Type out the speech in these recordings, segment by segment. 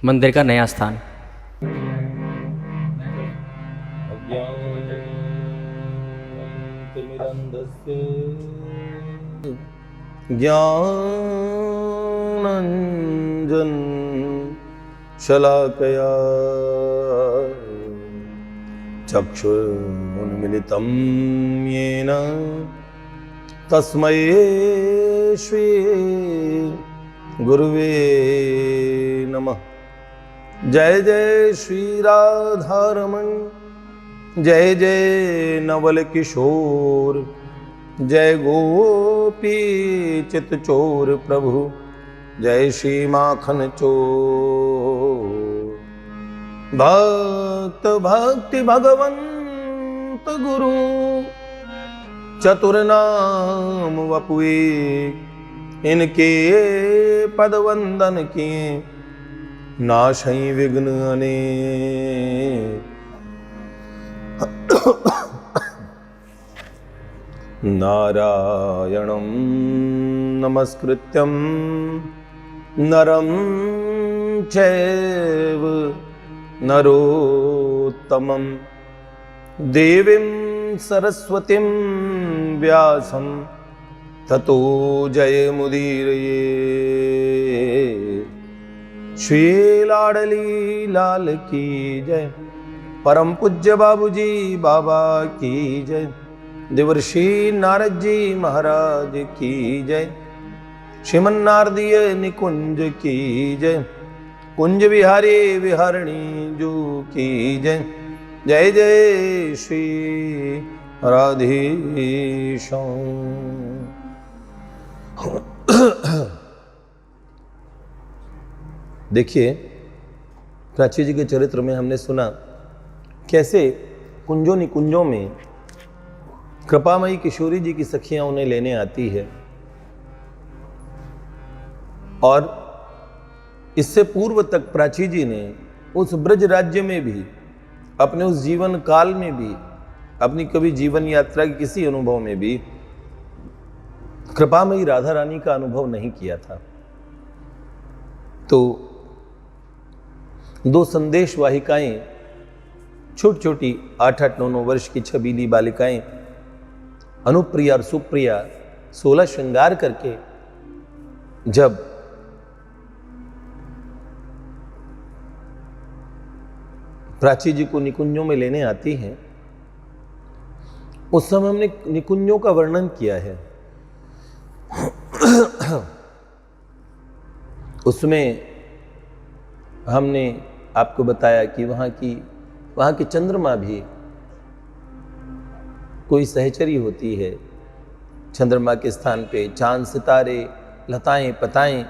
मंदिर का नया स्थान। ज्ञानंजन शलाकया चक्षुरुन्मिलितं येन तस्मै श्री गुरुवे नमः। जय जय श्री राधारमण, जय जय नवल किशोर, जय गोपी चितचोर प्रभु, जय श्री माखन चोर। भक्त भक्ति भगवंत गुरु, चतुर नाम वपुए, इनके पद वंदन किए, नाशई विघ्न अनेक। नारायणं नमस्कृत्यं नरं चैव नरोत्तमं, देवीं सरस्वतीं व्यासं ततो जयमुदीरये। श्री लाडली लाल की जय, परम पूज्य बाबूजी बाबा की जय, देवर्षि नारद जी महाराज की जय, श्रीमन नारदीय निकुंज की जय, कुंज विहारी विहारिणी जू की जय। जय जय श्री राधेश्याम। देखिए, प्राची जी के चरित्र में हमने सुना कैसे कुंजों निकुंजों में कृपामयी किशोरी जी की सखियां उन्हें लेने आती है, और इससे पूर्व तक प्राची जी ने उस ब्रज राज्य में भी, अपने उस जीवन काल में भी, अपनी कभी जीवन यात्रा के किसी अनुभव में भी कृपामयी राधा रानी का अनुभव नहीं किया था। तो दो संदेश वाहिकाएं, छोटी छोटी 8-8, 9-9 वर्ष की छबीली बालिकाएं, अनुप्रिया और सुप्रिया 16 श्रृंगार करके जब प्राची जी को निकुंजों में लेने आती हैं, उस समय हमने निकुंजों का वर्णन किया है। उसमें हमने आपको बताया कि वहाँ की चंद्रमा भी कोई सहचरी होती है। चंद्रमा के स्थान पे चांद सितारे, लताएं पताएं,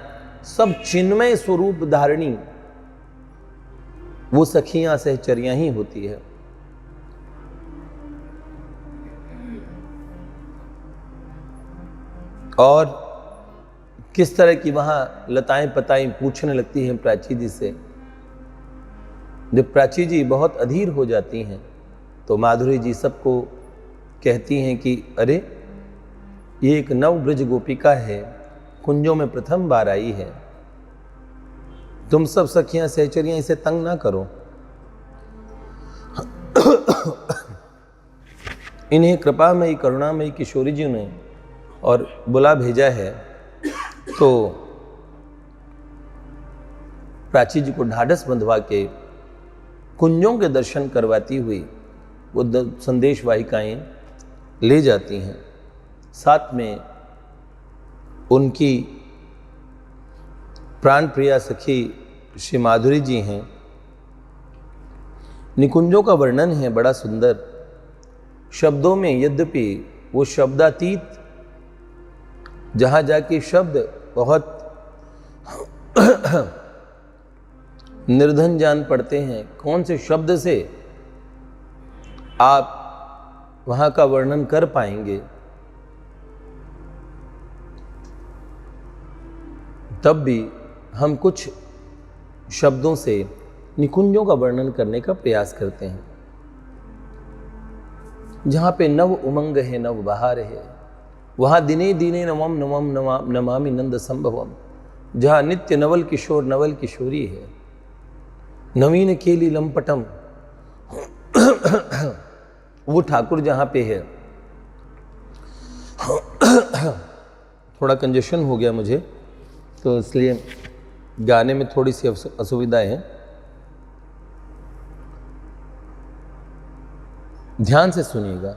सब चिन्मय स्वरूप धारणी वो सखियां सहचरियां ही होती है। और किस तरह की वहां लताएं पताएं पूछने लगती हैं प्राची जी से। जब प्राची जी बहुत अधीर हो जाती हैं तो माधुरी जी सबको कहती हैं कि अरे, ये एक नव ब्रज गोपिका है, कुंजों में प्रथम बार आई है, तुम सब सखियां सहचरियां इसे तंग ना करो। इन्हें कृपामयी करुणामयी किशोरी जी ने और बुला भेजा है, तो प्राची जी को ढाढ़स बंधवा के कुंजों के दर्शन करवाती हुई वो संदेश वाहिकाएं ले जाती हैं। साथ में उनकी प्राण प्रिया सखी श्री माधुरी जी हैं। निकुंजों का वर्णन है बड़ा सुंदर शब्दों में, यद्यपि वो शब्दातीत, जहां जाके शब्द बहुत निर्धन जान पड़ते हैं, कौन से शब्द से आप वहां का वर्णन कर पाएंगे, तब भी हम कुछ शब्दों से निकुंजों का वर्णन करने का प्रयास करते हैं। जहां पे नव उमंग है, नव बहार है, वहां दिने दिने नवम नवम नमामि नंद संभवम, जहां नित्य नवल किशोर नवल किशोरी है, नवीन केली लंपटम, वो ठाकुर जहां पे है। थोड़ा कंजेशन हो गया मुझे, तो इसलिए गाने में थोड़ी सी असुविधाएं हैं। ध्यान से सुनिएगा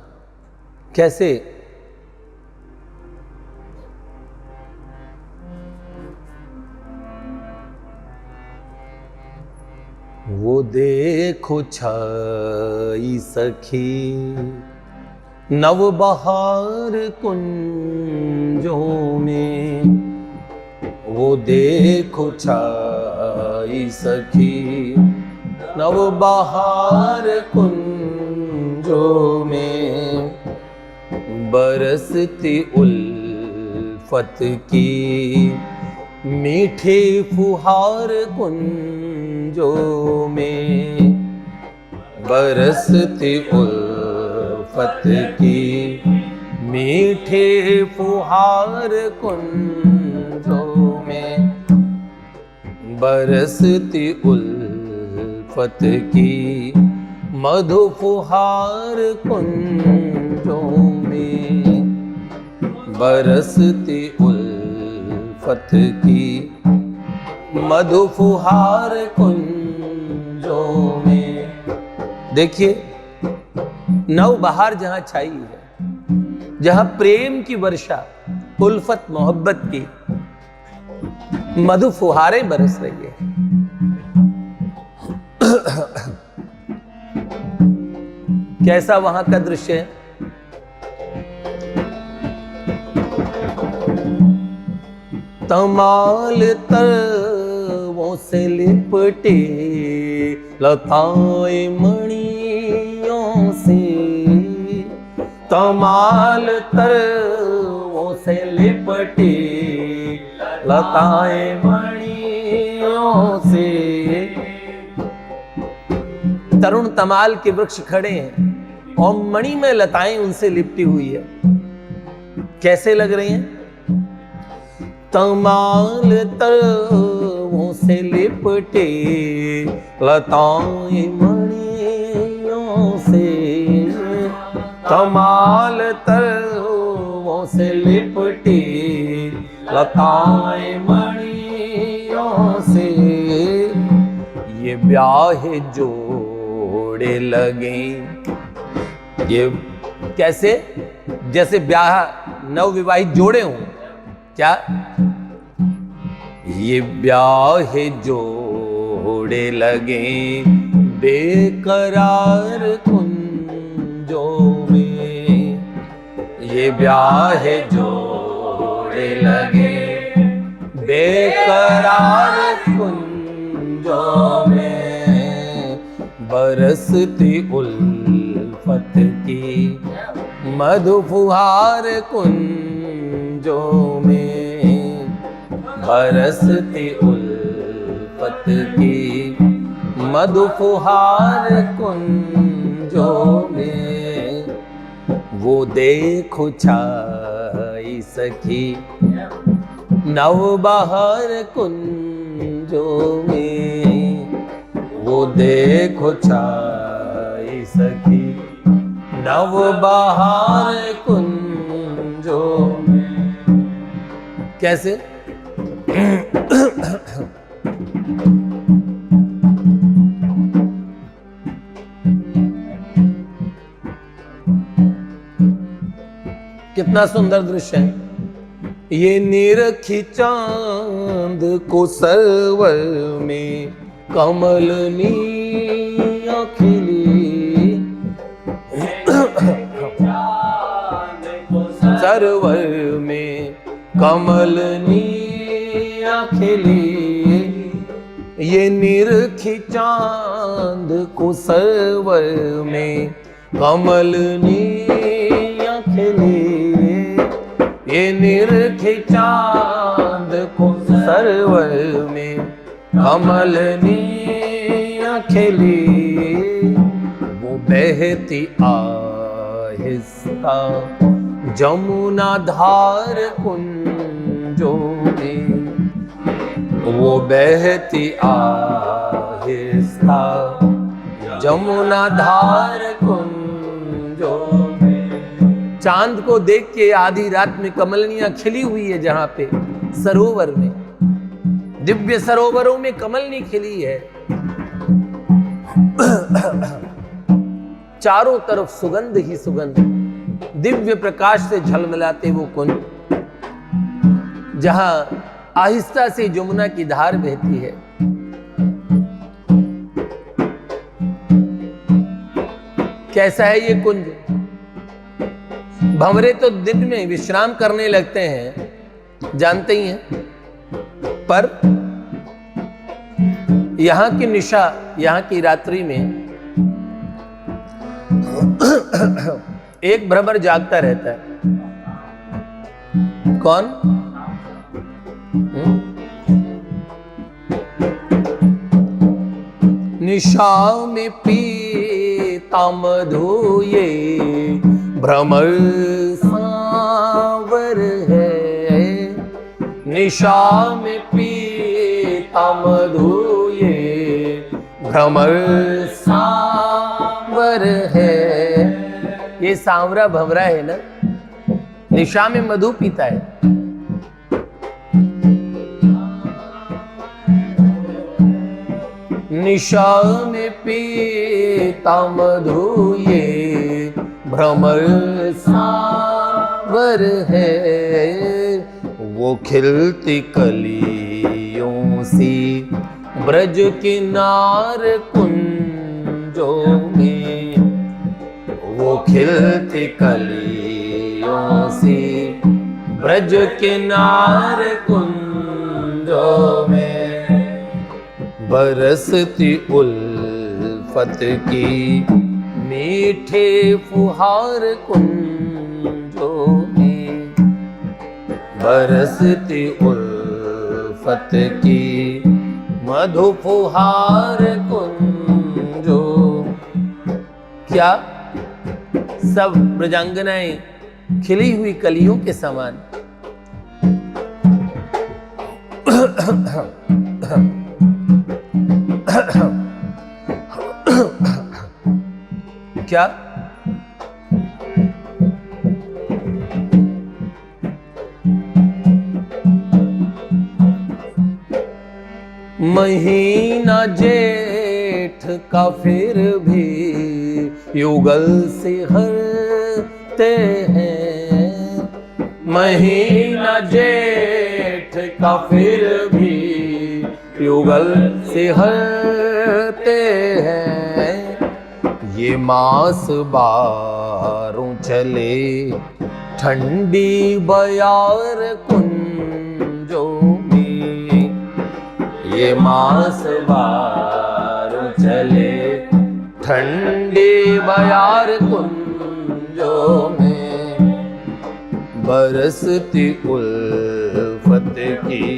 कैसे वो देखो छाई सखी नव बहार कुंजों में, वो देखो छाई सखी नव बहार कुंजों में, बरसती उल्फत की मीठे फुहार कुंजों में, बरसती उल्फत की मीठे फुहार कुंजों में, बरसती उल्फत की मधु फुहार कुंजों में, बरसती उल्फत की मधु फुहार कुंजों में। देखिए, नव बहार जहां छाई है, जहां प्रेम की वर्षा, उल्फत मोहब्बत की मधु फुहारें बरस रही है। कैसा वहां का दृश्य है? तमाल तरवों से लिपटे लताएं मणियों से, तमाल तरवों से लिपटे लताएं मणियों से। तरुण तमाल के वृक्ष खड़े हैं और मणि में लताएं उनसे लिपटी हुई है। कैसे लग रही हैं? तमाल तरवों से लिपटे लताएं मणियों से, तमाल तरवों से लिपटे लताएं मणियों से, ये ब्याहे जोड़े लगे। ये कैसे? जैसे ब्याह नवविवाहित जोड़े हों। क्या? ये ब्याहे जोड़े लगे बेकरार कुंजों में, ये ब्याहे जोड़े लगे बेकरार कुंजों में, बरसती उल्फत की मधु फुहार कुंजों में, बरसती उल्फत की मधु फुहार कुंजों में, वो देखो छाई सखी नव बहार कुंजों में, वो देखो छाई सखी नव बहार कुंजों में। कैसे? कितना सुंदर दृश्य है। ये निरखी चांद को सरवर में कमलनी खिली, सरवर में कमलनी खिली, ये निरखी चांद को सरवर में कमलनी खिली, ये निरखी चांद को सरवर में कमलनी खिली, वो बहती आहिस्ता जमुना धार कुंजों में, वो बहती आहिस्ता देखा जमुना धार कुंजों में। चांद को देख के आधी रात में कमलनियां खिली हुई है, जहां पे सरोवर में, दिव्य सरोवरों में कमलनी खिली है। चारों तरफ सुगंध ही सुगंध, दिव्य प्रकाश से झलमलाते वो कुंज, जहां आहिस्ता से जमुना की धार बहती है। कैसा है ये कुंज? भंवरे तो दिन में विश्राम करने लगते हैं, जानते ही हैं, पर यहां की निशा, यहां की रात्रि में एक भ्रमर जागता रहता है। कौन? निशा में पीता मधु ये भ्रमर सांवर है। निशा में पीता मधु ये भ्रमर सांवर है। ये सांवरा भंवरा है ना, निशा में मधु पीता है। निशा में पीता मधु ये भ्रमर सांवर है। वो खिलती कलियों सी ब्रज किनार कुंजों में। वो खिलती कलियों सी ब्रज किनार कुंजों में। बरसती उल्फत की मीठे फुहार कुंजों में। बरसती उल्फत की मधु फुहार कुंजों। क्या सब ब्रजांगनाएं खिली हुई कलियों के समान। क्या? महीना जेठ का फिर भी युगल से हरते हैं। महीना जेठ का फिर भी युगल से हरते हैं। ये मास बारों चले ठंडी बयार कुंजों में। ये मास बारों चले ठंडी बयार कुंजों में। बरसती उल्फत की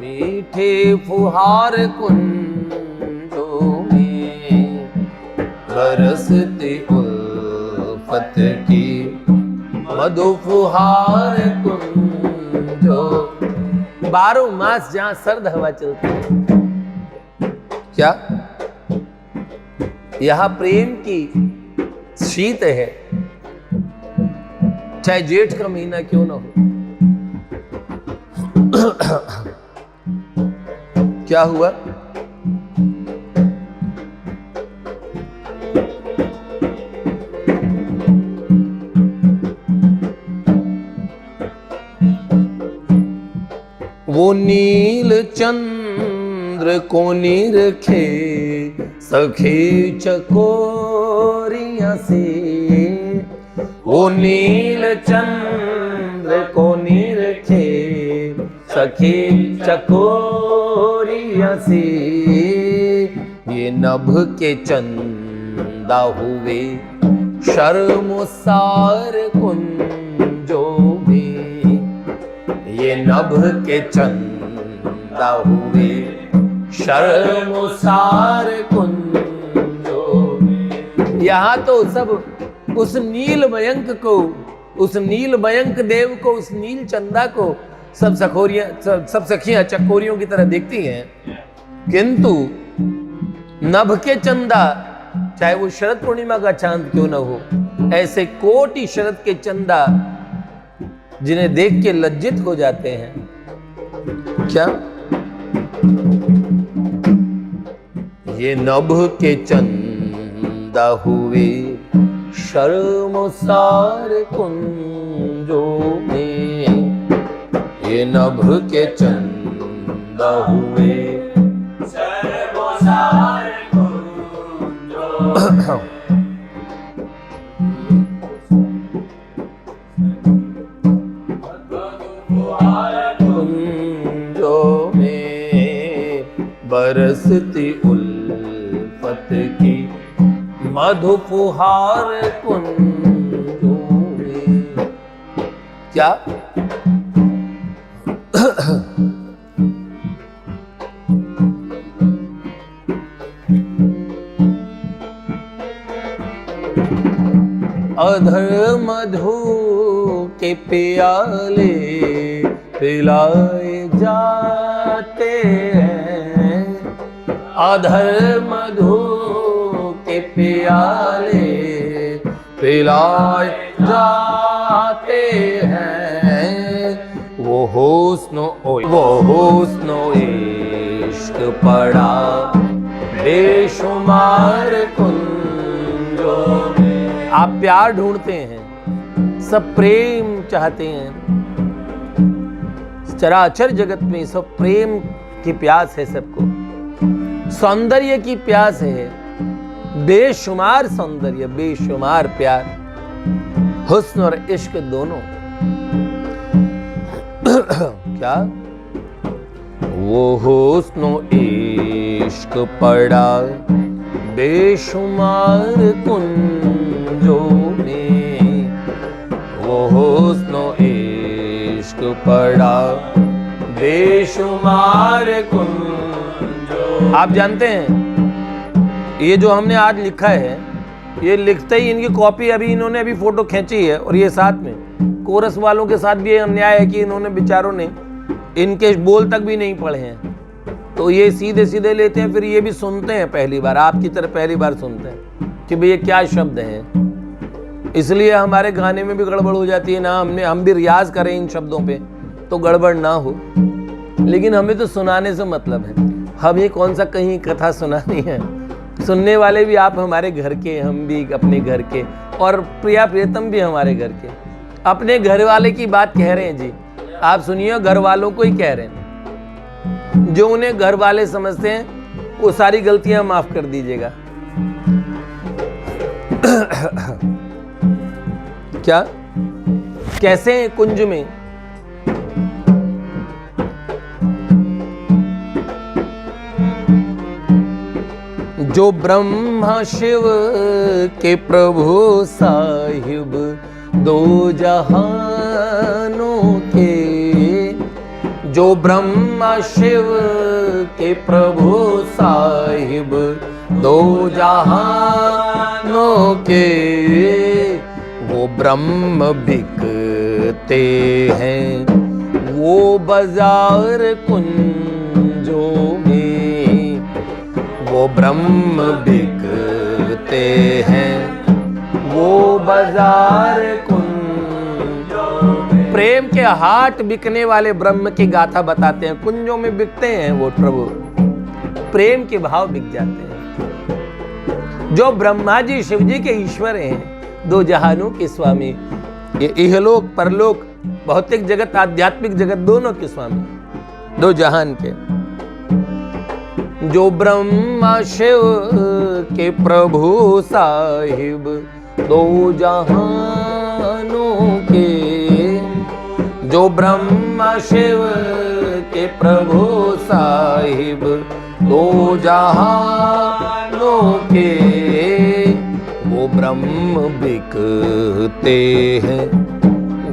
मीठे फुहार कुंजों में। बरसती उल्फत की मधु फुहार कुंजों। 12 मास जहां सर्द हवा चलती है। क्या? यहां प्रेम की शीत है, चाहे जेठ का महीना क्यों ना हो। क्या हुआ? वो नील चंद्र को निरखे सखे चकोरियां से। वो नील चंद्र को निरखे सखे चकोरियां से। ये नभ के चंदा हुए शर्मसार कुंजों में। ये नभ के चंदा हुए शर्मसार कुंजों में। यहाँ तो सब उस नील मयंक को, उस नील मयंक देव को, उस नील चंदा को सब सखोरियां, सब सखियां चकोरियों की तरह देखती हैं, किंतु नभ के चंदा, चाहे वो शरद पूर्णिमा का चांद क्यों न हो, ऐसे कोटि शरद के चंदा जिन्हें देख के लज्जित हो जाते हैं। क्या ये नभ के चंदा हुए शर्मसार कुंजों में, ये नभ के चंदा हुए शर्मसार कुंजों में, बरसती उल्फत की मधुफुहार कुंजों में। क्या अधर मधु के प्याले पिलाए जाते हैं, अधर मधु के प्याले पिलाए जाते हैं। वो हुस्नो इश्क पड़ा बेशुमार कुंजों में। आप प्यार ढूंढते हैं, सब प्रेम चाहते हैं, चराचर जगत में सब प्रेम की प्यास है सबको, सौंदर्य की प्यास है, बेशुमार सौंदर्य, बेशुमार प्यार, हुस्न और इश्क दोनों। क्या वो हुस्न इश्क पड़ा बेशुमार कुंजों में, वो हुस्न इश्क पड़ा बेशुमार कुंजों। आप जानते हैं ये जो हमने आज लिखा है, ये लिखते ही इनकी कॉपी अभी इन्होंने अभी फोटो खींची है, और ये साथ में कोरस वालों के साथ भी ये अन्याय है कि इन्होंने बेचारों ने इनके बोल तक भी नहीं पढ़े हैं, तो ये सीधे सीधे लेते हैं, फिर ये भी सुनते हैं पहली बार, आपकी तरह पहली बार सुनते हैं कि भाई ये क्या शब्द हैं। इसलिए हमारे गाने में भी गड़बड़ हो जाती है ना, हम भी रियाज करें इन शब्दों पे तो गड़बड़ ना हो, लेकिन हमें तो सुनाने से मतलब है। हमें कौन सा कहीं कथा सुनानी है, सुनने वाले भी आप हमारे घर के, हम भी अपने घर के, और प्रिया प्रियतम भी हमारे घर के। अपने घर वाले की बात कह रहे हैं जी, आप सुनिए, घर वालों को ही कह रहे हैं। जो उन्हें घर वाले समझते हैं वो सारी गलतियां माफ कर दीजिएगा। क्या कैसे हैं कुंज में, जो ब्रह्मा शिव के प्रभु साहिब दो जहानों के, जो ब्रह्मा शिव के प्रभु साहिब दो जहानों के, वो ब्रह्म बिकते हैं वो बाजार कुंजों में, वो ब्रह्म बिकते हैं वो बाजार कुंजों में। प्रेम के हाट बिकने वाले ब्रह्म की गाथा बताते हैं, कुंजों में बिकते हैं वो प्रभु, प्रेम के भाव बिक जाते हैं। जो ब्रह्मा जी शिव जी के ईश्वर हैं, दो जहानों के स्वामी, ये इहलोक परलोक भौतिक जगत आध्यात्मिक जगत दोनों के स्वामी, दो जहान के। जो ब्रह्मा शिव के प्रभु साहिब दो जहानों के, जो ब्रह्मा शिव के प्रभु साहिब दो जहानों के, वो ब्रह्म बिकते हैं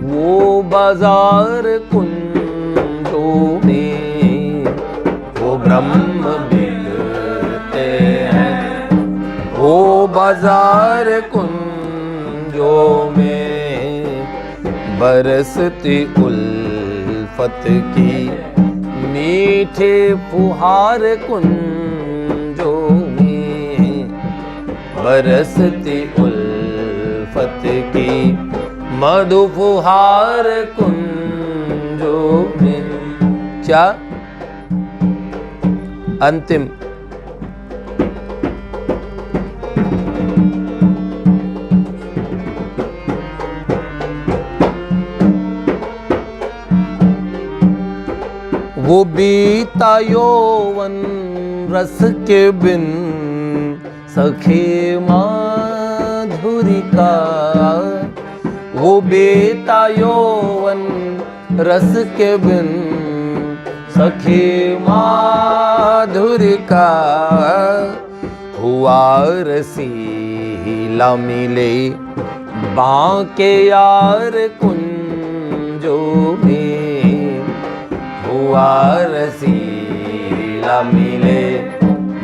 वो बाजार कुंजों में, वो ब्रह्म बिकते हैं वो बाजार कुंजों में। बरसती उल्फत की मीठे फुहार कुंजों में, बरसती उल्फत की मधुफुहार कुंजों में। क्या अंतिम वो बीता यौवन रस के बिन सखे माधुरी का। वो बीता यौवन रस के बिन सखे माधुरी का। हुआ रसीला मिले बांके यार कुंजों में। हुआ रसीला मिले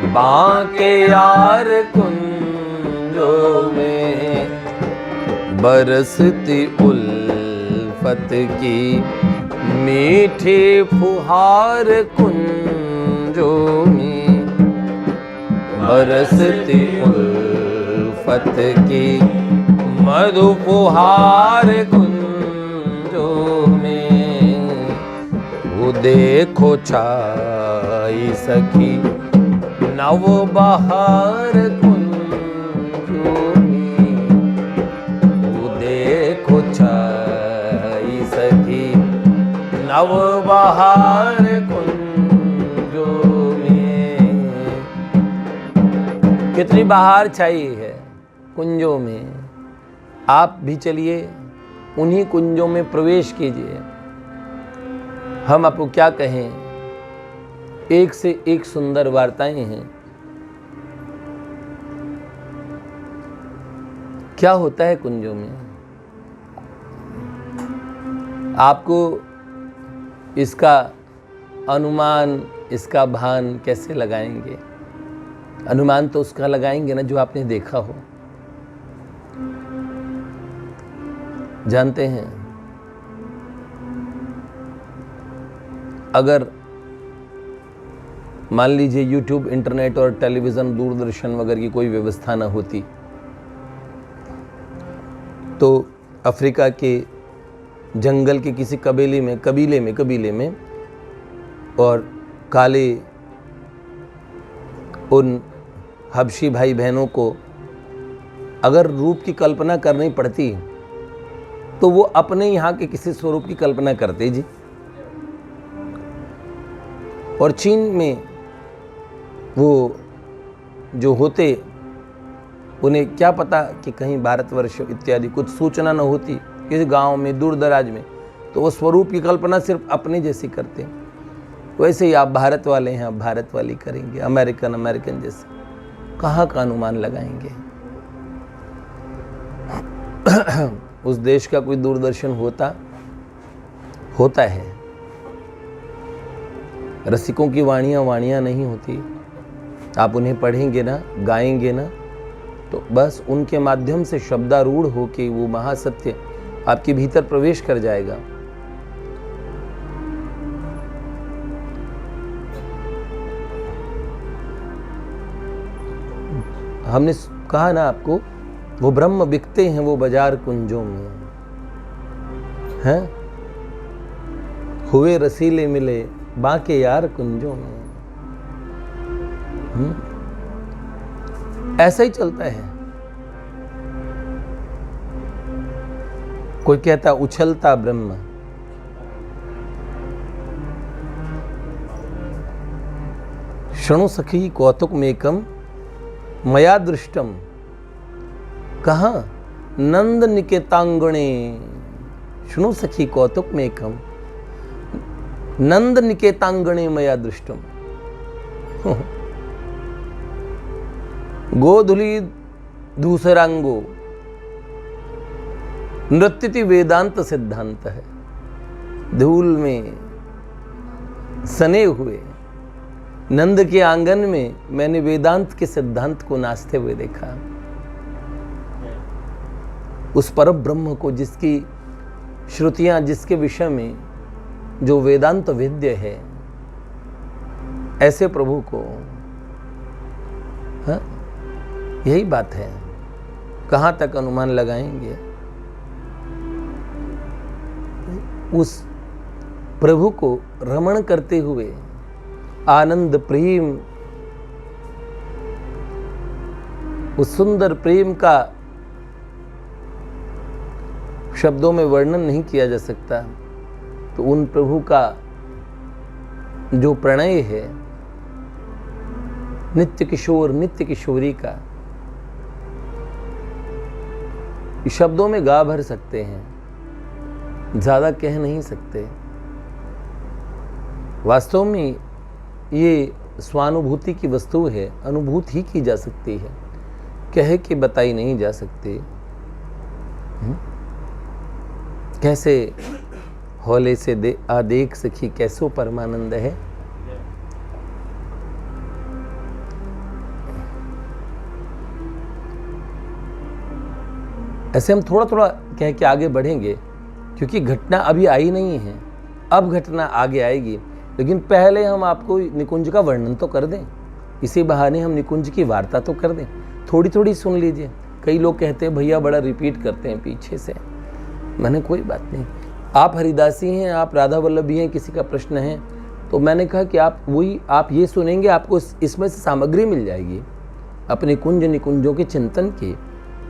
बांके यार कुंजों में। बरसती उल्फत की मीठी फुहार कुंजों में। बरसती उल्फत की मधुफुहार कुंजों में। वो देखो छाई सखी नव बहार कुंजों में। वो देखो छाई सखी नव बहार कुंजों में। कितनी बहार छाई है कुंजों में। आप भी चलिए उन्हीं कुंजों में प्रवेश कीजिए। हम आपको क्या कहें, एक से एक सुंदर वार्ताएं हैं। क्या होता है कुंजों में, आपको इसका अनुमान, इसका भान कैसे लगाएंगे? अनुमान तो उसका लगाएंगे ना जो आपने देखा हो। जानते हैं, अगर मान लीजिए यूट्यूब, इंटरनेट और टेलीविज़न, दूरदर्शन वगैरह की कोई व्यवस्था न होती तो अफ्रीका के जंगल के किसी कबीले में और काले उन हबशी भाई बहनों को अगर रूप की कल्पना करनी पड़ती तो वो अपने यहाँ के किसी स्वरूप की कल्पना करते जी। और चीन में वो जो होते, उन्हें क्या पता कि कहीं भारतवर्ष इत्यादि कुछ सूचना न होती किसी गांव में, दूर दराज में, तो वो स्वरूप की कल्पना सिर्फ अपने जैसी करते। वैसे ही आप भारत वाले हैं, आप भारत वाली करेंगे, अमेरिकन जैसे। कहाँ का अनुमान लगाएंगे? उस देश का कोई दूरदर्शन होता है। रसिकों की वाणियाँ नहीं होती। आप उन्हें पढ़ेंगे ना, गाएंगे ना, तो बस उनके माध्यम से शब्दारूढ़ होके वो महासत्य आपके भीतर प्रवेश कर जाएगा। हमने कहा ना आपको, वो ब्रह्म बिकते हैं वो बाजार कुंजों में, हैं? हुए रसीले मिले बाके यार कुंजों में। ऐसा ही चलता है। कोई कहता उछलता ब्रह्म, शृणु सखी कौतुकमेकम मया दृष्टम। कहाँ? नंद निकेतांगणे। शृणु सखी कौतुकमेकम नंद निकेतांगणे मया दृष्टम। गोधुली धूसरांगो नृत्यति वेदांत सिद्धांत है। धूल में सने हुए नंद के आंगन में मैंने वेदांत के सिद्धांत को नाचते हुए देखा। उस परम ब्रह्म को, जिसकी श्रुतियां, जिसके विषय में जो वेदांत वेद्य है, ऐसे प्रभु को यही बात है, कहाँ तक अनुमान लगाएंगे? उस प्रभु को रमण करते हुए आनंद प्रेम, उस सुंदर प्रेम का शब्दों में वर्णन नहीं किया जा सकता। तो उन प्रभु का जो प्रणय है नित्य किशोर नित्य किशोरी का, शब्दों में गा भर सकते हैं, ज्यादा कह नहीं सकते। वास्तव में ये स्वानुभूति की वस्तु है, अनुभूति ही की जा सकती है, कह के बताई नहीं जा सकती। कैसे हौले से देख सखी कैसो परमानंद है। ऐसे हम थोड़ा थोड़ा कह के आगे बढ़ेंगे, क्योंकि घटना अभी आई नहीं है, अब घटना आगे आएगी। लेकिन पहले हम आपको निकुंज का वर्णन तो कर दें, इसी बहाने हम निकुंज की वार्ता तो कर दें, थोड़ी थोड़ी सुन लीजिए। कई लोग कहते हैं भैया बड़ा रिपीट करते हैं पीछे से। मैंने कोई बात नहीं, आप हरिदासी हैं, आप राधा वल्लभी हैं, किसी का प्रश्न है तो मैंने कहा कि आप ये सुनेंगे, आपको इसमें से सामग्री मिल जाएगी अपने कुंज निकुंजों के चिंतन की,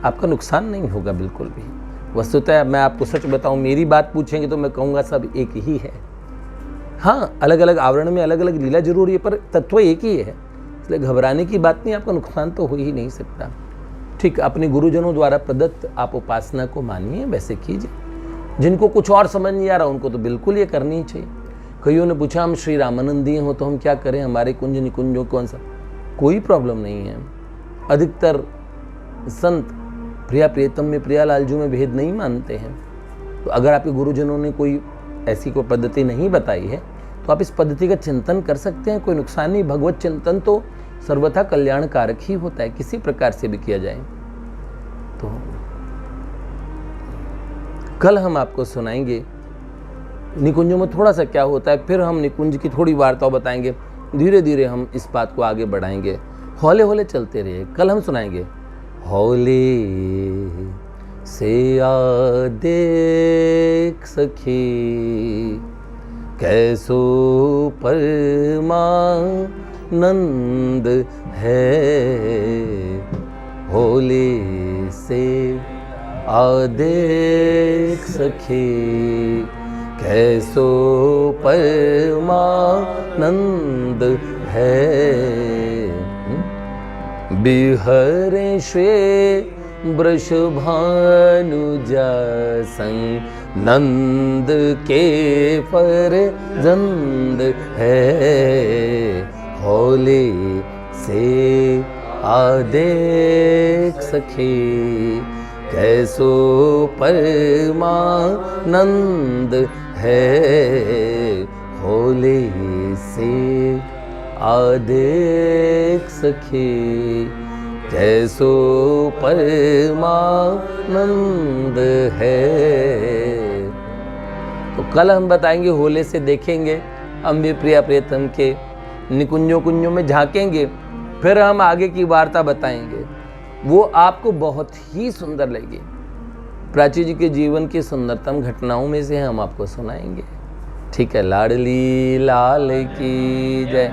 आपका नुकसान नहीं होगा बिल्कुल भी। वस्तुतः मैं आपको सच बताऊं, मेरी बात पूछेंगे तो मैं कहूँगा सब एक ही है। हाँ, अलग अलग आवरण में अलग अलग लीला जरूर है, पर तत्व एक ही है, इसलिए घबराने की बात नहीं, आपका नुकसान तो हो ही नहीं सकता। ठीक, अपने गुरुजनों द्वारा प्रदत्त आप उपासना को मानिए, वैसे कीजिए। जिनको कुछ और समझ नहीं आ रहा उनको तो बिल्कुल ये करनी ही चाहिए। कईयों ने पूछा हम श्री रामानंदी हो तो हम क्या करें, हमारे कुंज निकुंजों कौन सा? कोई प्रॉब्लम नहीं है। अधिकतर संत प्रिया प्रियतम में, प्रिया लालजू में भेद नहीं मानते हैं। तो अगर आपके गुरुजनों ने कोई ऐसी कोई पद्धति नहीं बताई है तो आप इस पद्धति का चिंतन कर सकते हैं, कोई नुकसान नहीं। भगवत चिंतन तो सर्वथा कल्याणकारक ही होता है, किसी प्रकार से भी किया जाए। तो कल हम आपको सुनाएंगे निकुंजों में थोड़ा सा क्या होता है, फिर हम निकुंज की थोड़ी वार्ता बताएंगे। धीरे धीरे हम इस बात को आगे बढ़ाएंगे, हौले हौले चलते रहिए। कल हम सुनाएंगे हौले से आ देख सखी कैसो परमानंद है, हौले से आ देख सखी कैसो परमानंद है, बिहरे श्वे वृषभानुजा संग नंद के फरजंद है, हौले से आ देख सखी कैसो परमानंद है, हौले से आ देख सखी कैसो परमानंद है। तो कल हम बताएंगे, होले से देखेंगे, हम भी प्रिया प्रियतम के निकुंजों कुंजों में झांकेंगे, फिर हम आगे की वार्ता बताएंगे। वो आपको बहुत ही सुंदर लगेगी। प्राची जी के जीवन की सुंदरतम घटनाओं में से हम आपको सुनाएंगे। ठीक है, लाडली लाल की जय।